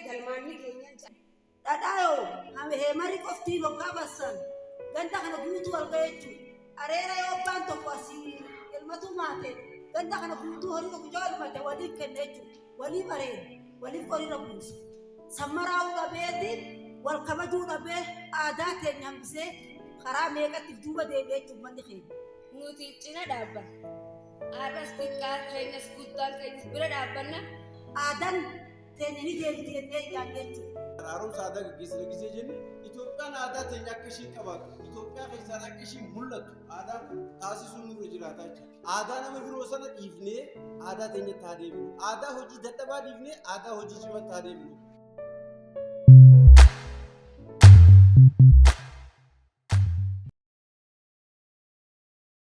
galmaanni keenyan dhadhaayo heemari qoftii bokkaa bassan ganda kana guutuu wal ga'eechu areera yoo abbaan tokko asii ilmatu maate ganda kana guutuu horii tokko jaalmate waliif kenneechu waliif areera waliif horiira buusa sammaraa'uu dhabeeti wal kabajuu dhabee aadaa keenya hambisee karaa meeqatti duuba deebi'eechu manni keenya. Nuti cina dhaabbanna. Aadaas xiqqaa keenyas guddaan keenyas bira dhaabbanna. Aadaan teenya ni deemti jennee yaaddeechu. Haaromsa aadaa gaggeessina gisee jennu Itoophiyaan aadaa teenya akka ishiin qabaatu Itoophiyaa keessaan akka ishiin mul'attu aadaa taasisuu nurra jiraataa jira. Aadaa nama biroo sana dhiifnee aadaa teenyatti haa deebinu. Aadaa hojii dadhabaa dhiifnee aadaa hojii cimatti haa deebinu.